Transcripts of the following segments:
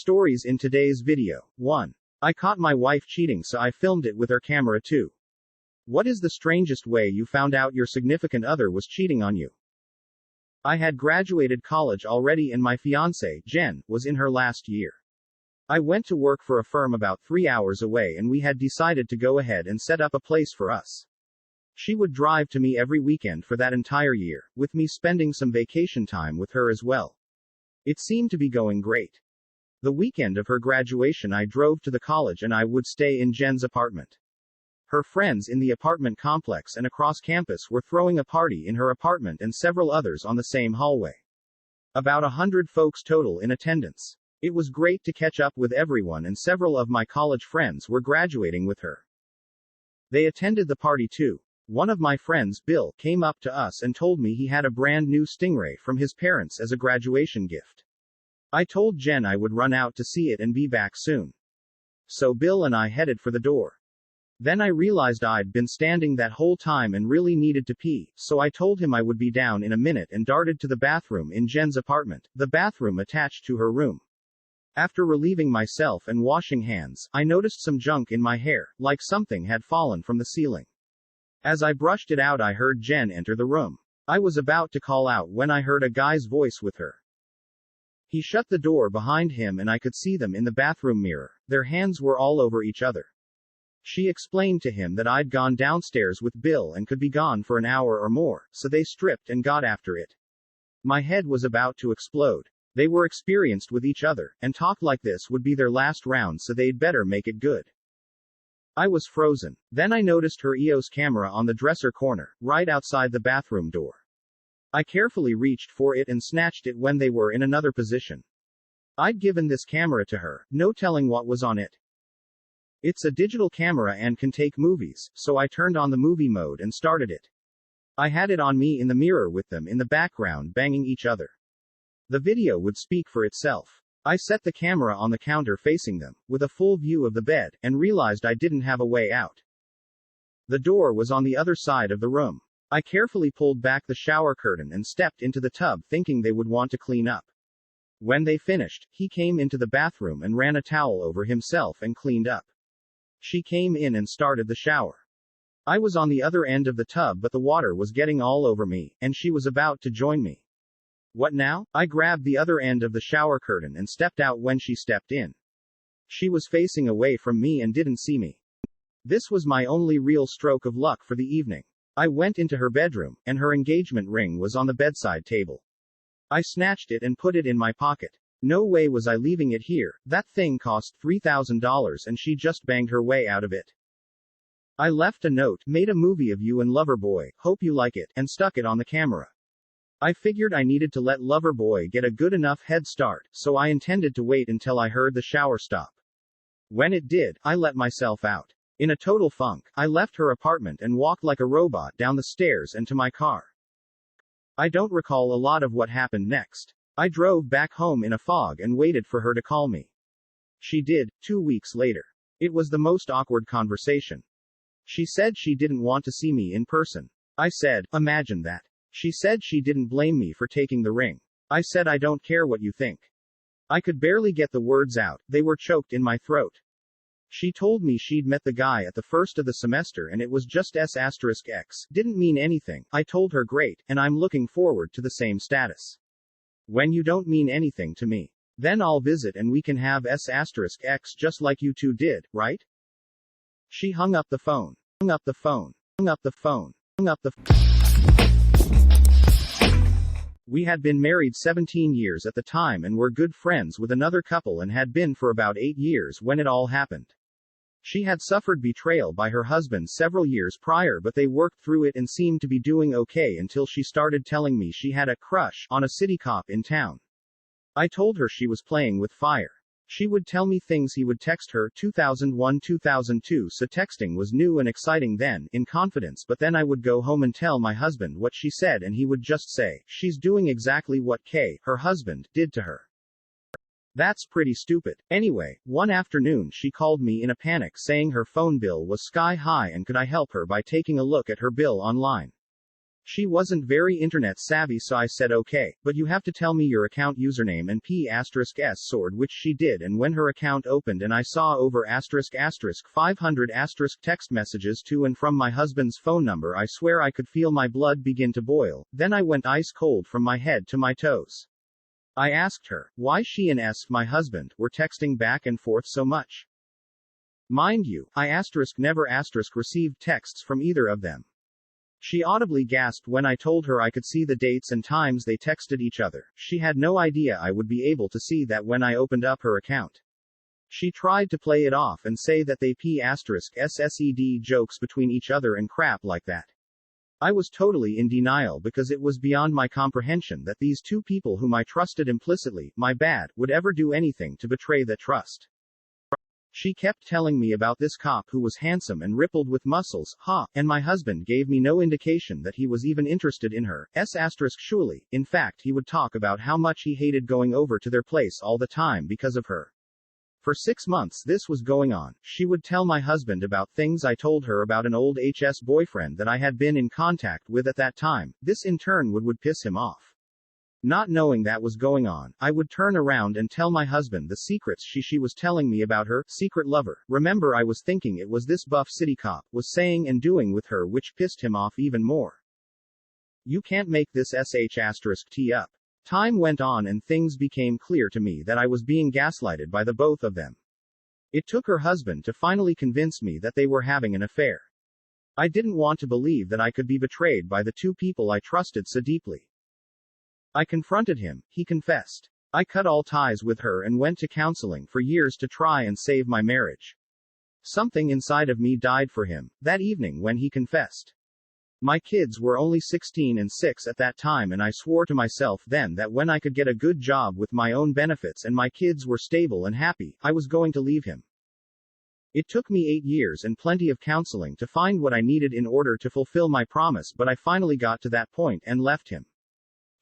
Stories in today's video. 1. I caught my wife cheating, so I filmed it with her camera too. What is the strangest way you found out your significant other was cheating on you? I had graduated college already and my fiancée, Jen, was in her last year. I went to work for a firm about 3 hours away and we had decided to go ahead and set up a place for us. She would drive to me every weekend for that entire year, with me spending some vacation time with her as well. It seemed to be going great. The weekend of her graduation I drove to the college and I would stay in Jen's apartment. Her friends in the apartment complex and across campus were throwing a party in her apartment and several others on the same hallway. About 100 folks total in attendance. It was great to catch up with everyone and several of my college friends were graduating with her. They attended the party too. One of my friends, Bill, came up to us and told me he had a brand new Stingray from his parents as a graduation gift. I told Jen I would run out to see it and be back soon. So Bill and I headed for the door. Then I realized I'd been standing that whole time and really needed to pee, so I told him I would be down in a minute and darted to the bathroom in Jen's apartment, the bathroom attached to her room. After relieving myself and washing hands, I noticed some junk in my hair, like something had fallen from the ceiling. As I brushed it out, I heard Jen enter the room. I was about to call out when I heard a guy's voice with her. He shut the door behind him and I could see them in the bathroom mirror. Their hands were all over each other. She explained to him that I'd gone downstairs with Bill and could be gone for an hour or more, so they stripped and got after it. My head was about to explode. They were experienced with each other, and talked like this would be their last round, so they'd better make it good. I was frozen. Then I noticed her EOS camera on the dresser corner, right outside the bathroom door. I carefully reached for it and snatched it when they were in another position. I'd given this camera to her, no telling what was on it. It's a digital camera and can take movies, so I turned on the movie mode and started it. I had it on me in the mirror with them in the background banging each other. The video would speak for itself. I set the camera on the counter facing them, with a full view of the bed, and realized I didn't have a way out. The door was on the other side of the room. I carefully pulled back the shower curtain and stepped into the tub thinking they would want to clean up. When they finished, he came into the bathroom and ran a towel over himself and cleaned up. She came in and started the shower. I was on the other end of the tub but the water was getting all over me, and she was about to join me. What now? I grabbed the other end of the shower curtain and stepped out when she stepped in. She was facing away from me and didn't see me. This was my only real stroke of luck for the evening. I went into her bedroom, and her engagement ring was on the bedside table. I snatched it and put it in my pocket. No way was I leaving it here. That thing cost $3,000 and she just banged her way out of it. I left a note, "Made a movie of you and Loverboy, hope you like it," and stuck it on the camera. I figured I needed to let Loverboy get a good enough head start, so I intended to wait until I heard the shower stop. When it did, I let myself out. In a total funk, I left her apartment and walked like a robot down the stairs and to my car. I don't recall a lot of what happened next. I drove back home in a fog and waited for her to call me. She did, 2 weeks later. It was the most awkward conversation. She said she didn't want to see me in person. I said, "Imagine that." She said she didn't blame me for taking the ring. I said, "I don't care what you think." I could barely get the words out, they were choked in my throat. She told me she'd met the guy at the first of the semester and it was just S**X, didn't mean anything. I told her great, and I'm looking forward to the same status. When you don't mean anything to me, then I'll visit and we can have S**X just like you two did, right? She hung up the phone. Hung up the phone. Hung up the phone. Hung up the phone. We had been married 17 years at the time and were good friends with another couple and had been for about 8 years when it all happened. She had suffered betrayal by her husband several years prior, but they worked through it and seemed to be doing okay until she started telling me she had a crush on a city cop in town. I told her she was playing with fire. She would tell me things he would text her 2001-2002, so texting was new and exciting then, in confidence, but then I would go home and tell my husband what she said and he would just say, "She's doing exactly what Kay, her husband, did to her." That's pretty stupid. Anyway, one afternoon she called me in a panic saying her phone bill was sky high and could I help her by taking a look at her bill online. She wasn't very internet savvy, so I said okay, but you have to tell me your account username and p*s sword, which she did, and when her account opened and I saw over * 500 * text messages to and from my husband's phone number, I swear I could feel my blood begin to boil, then I went ice cold from my head to my toes. I asked her why she and my husband were texting back and forth so much. Mind you, I never received texts from either of them. She audibly gasped when I told her I could see the dates and times they texted each other. She had no idea I would be able to see that when I opened up her account. She tried to play it off and say that they *SSED jokes between each other and crap like that. I was totally in denial because it was beyond my comprehension that these two people whom I trusted implicitly, would ever do anything to betray that trust. She kept telling me about this cop who was handsome and rippled with muscles, and my husband gave me no indication that he was even interested in her, surely. In fact, he would talk about how much he hated going over to their place all the time because of her. For 6 months this was going on. She would tell my husband about things I told her about an old boyfriend that I had been in contact with at that time. This in turn would piss him off. Not knowing that was going on, I would turn around and tell my husband the secrets she was telling me about her secret lover. Remember, I was thinking it was this buff city cop was saying and doing with her, which pissed him off even more. You can't make this *T up. Time went on and things became clear to me that I was being gaslighted by the both of them. It took her husband to finally convince me that they were having an affair. I didn't want to believe that I could be betrayed by the two people I trusted so deeply. I confronted him, he confessed. I cut all ties with her and went to counseling for years to try and save my marriage. Something inside of me died for him that evening when he confessed. My kids were only 16 and 6 at that time, and I swore to myself then that when I could get a good job with my own benefits and my kids were stable and happy, I was going to leave him. It took me 8 years and plenty of counseling to find what I needed in order to fulfill my promise, but I finally got to that point and left him.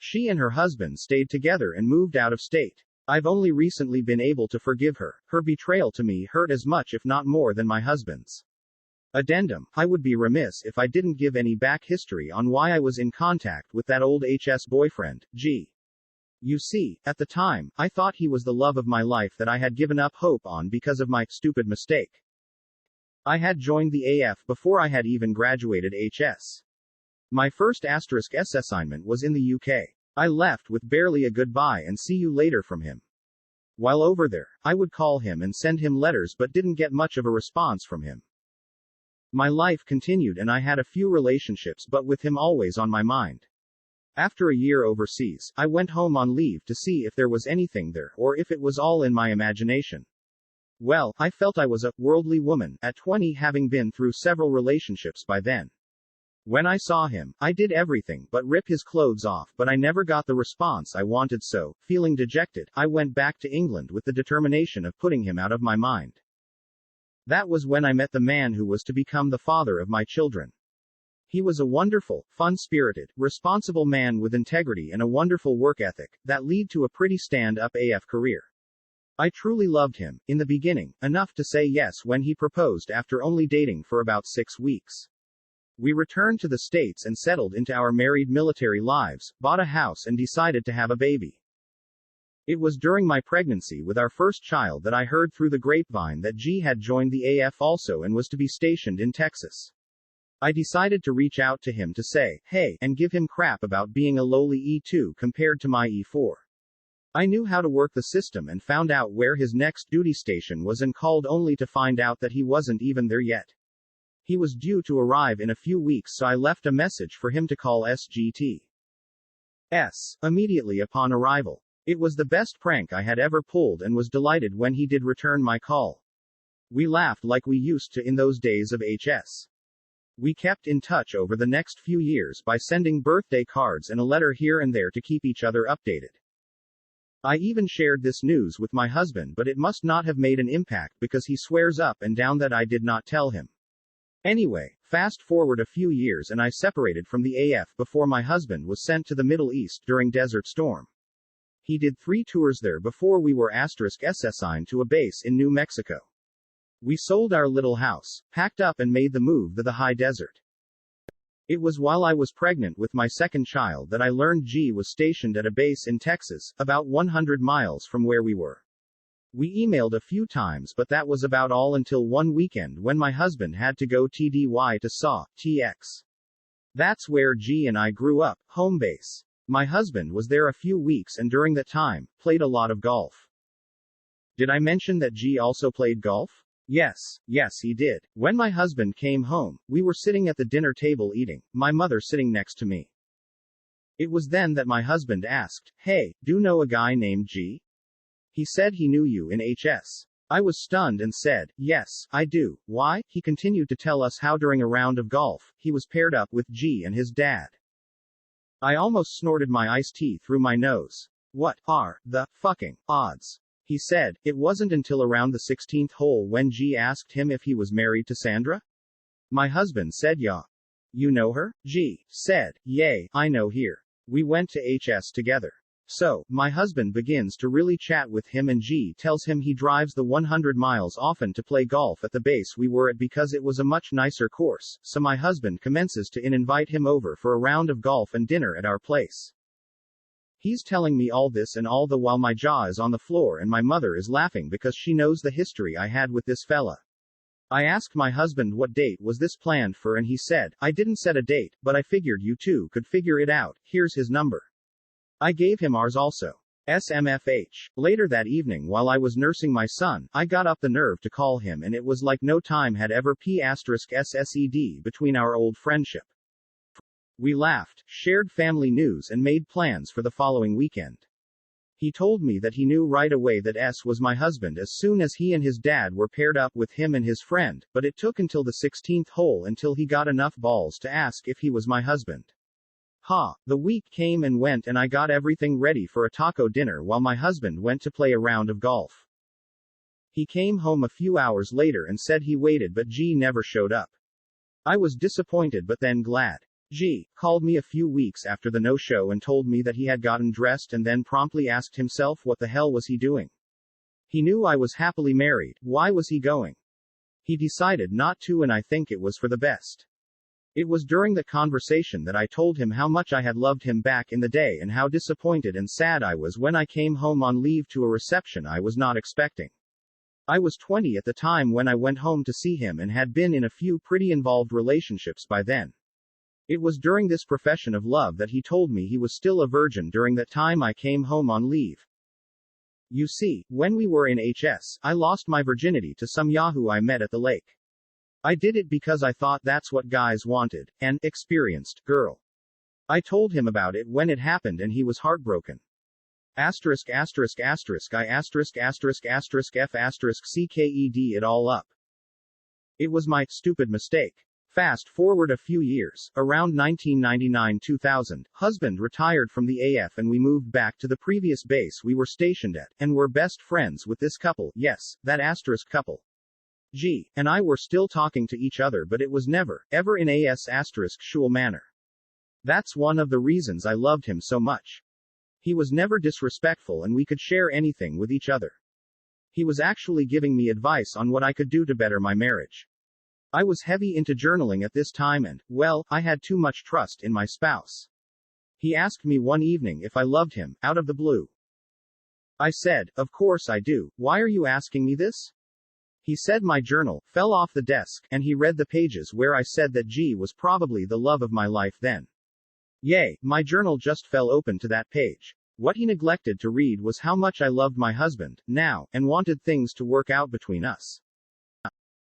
She and her husband stayed together and moved out of state. I've only recently been able to forgive her. Her betrayal to me hurt as much if not more than my husband's. Addendum: I would be remiss if I didn't give any back history on why I was in contact with that old boyfriend, G. You see, at the time, I thought he was the love of my life that I had given up hope on because of my stupid mistake. I had joined the AF before I had even graduated HS. My first *S assignment was in the UK. I left with barely a goodbye and see you later from him. While over there, I would call him and send him letters but didn't get much of a response from him. My life continued and I had a few relationships, but with him always on my mind. After a year overseas, I went home on leave to see if there was anything there, or if it was all in my imagination. Well, I felt I was a worldly woman at 20, having been through several relationships by then. When I saw him, I did everything but rip his clothes off, but I never got the response I wanted, so, feeling dejected, I went back to England with the determination of putting him out of my mind. That was when I met the man who was to become the father of my children. He was a wonderful, fun-spirited, responsible man with integrity and a wonderful work ethic that led to a pretty stand-up AF career. I truly loved him, in the beginning, enough to say yes when he proposed after only dating for about 6 weeks. We returned to the States and settled into our married military lives, bought a house and decided to have a baby. It was during my pregnancy with our first child that I heard through the grapevine that G had joined the AF also and was to be stationed in Texas. I decided to reach out to him to say, hey, and give him crap about being a lowly E2 compared to my E4. I knew how to work the system and found out where his next duty station was and called only to find out that he wasn't even there yet. He was due to arrive in a few weeks, so I left a message for him to call SGT's immediately upon arrival. It was the best prank I had ever pulled and was delighted when he did return my call. We laughed like we used to in those days of HS. We kept in touch over the next few years by sending birthday cards and a letter here and there to keep each other updated. I even shared this news with my husband, but it must not have made an impact because he swears up and down that I did not tell him. Anyway, fast forward a few years and I separated from the AF before my husband was sent to the Middle East during Desert Storm. He did 3 tours there before we were assigned to a base in New Mexico. We sold our little house, packed up and made the move to the high desert. It was while I was pregnant with my second child that I learned G was stationed at a base in Texas, about 100 miles from where we were. We emailed a few times, but that was about all until one weekend when my husband had to go TDY to SAW, TX. That's where G and I grew up, home base. My husband was there a few weeks and during that time, played a lot of golf. Did I mention that G also played golf? Yes, he did. When my husband came home, we were sitting at the dinner table eating, my mother sitting next to me. It was then that my husband asked, "Hey, do you know a guy named G? He said he knew you in HS." I was stunned and said, "Yes, I do." Why? He continued to tell us how during a round of golf, he was paired up with G and his dad. I almost snorted my iced tea through my nose. What are the fucking odds? He said, it wasn't until around the 16th hole when G asked him if he was married to Sandra. My husband said, "Yeah. You know her?" G said, "Yay, I know her. We went to HS together." So, my husband begins to really chat with him and G tells him he drives the 100 miles often to play golf at the base we were at because it was a much nicer course, so my husband commences to invite him over for a round of golf and dinner at our place. He's telling me all this and all the while my jaw is on the floor and my mother is laughing because she knows the history I had with this fella. I asked my husband what date was this planned for and he said, "I didn't set a date, but I figured you two could figure it out, here's his number." I gave him ours also. SMFH. Later that evening while I was nursing my son, I got up the nerve to call him and it was like no time had ever *SSED between our old friendship. We laughed, shared family news and made plans for the following weekend. He told me that he knew right away that S was my husband as soon as he and his dad were paired up with him and his friend, but it took until the 16th hole until he got enough balls to ask if he was my husband. The week came and went and I got everything ready for a taco dinner while my husband went to play a round of golf. He came home a few hours later and said he waited but G never showed up. I was disappointed but then glad. G called me a few weeks after the no-show and told me that he had gotten dressed and then promptly asked himself what the hell was he doing. He knew I was happily married, why was he going? He decided not to and I think it was for the best. It was during the conversation that I told him how much I had loved him back in the day and how disappointed and sad I was when I came home on leave to a reception I was not expecting. I was 20 at the time when I went home to see him and had been in a few pretty involved relationships by then. It was during this profession of love that he told me he was still a virgin during that time I came home on leave. You see, when we were in HS, I lost my virginity to some yahoo I met at the lake. I did it because I thought that's what guys wanted, an experienced girl. I told him about it when it happened and he was heartbroken. I CKED it all up. It was my stupid mistake. Fast forward a few years, around 1999-2000, husband retired from the AF and we moved back to the previous base we were stationed at, and were best friends with this couple, yes, that couple. G and I were still talking to each other but it was never, ever in a **shul manner. That's one of the reasons I loved him so much. He was never disrespectful and we could share anything with each other. He was actually giving me advice on what I could do to better my marriage. I was heavy into journaling at this time and, well, I had too much trust in my spouse. He asked me one evening if I loved him, out of the blue. I said, "Of course I do, why are you asking me this?" He said my journal fell off the desk, and he read the pages where I said that G was probably the love of my life then. Yay, my journal just fell open to that page. What he neglected to read was how much I loved my husband, now, and wanted things to work out between us.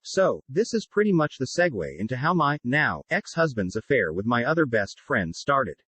So, this is pretty much the segue into how my, now, ex-husband's affair with my other best friend started.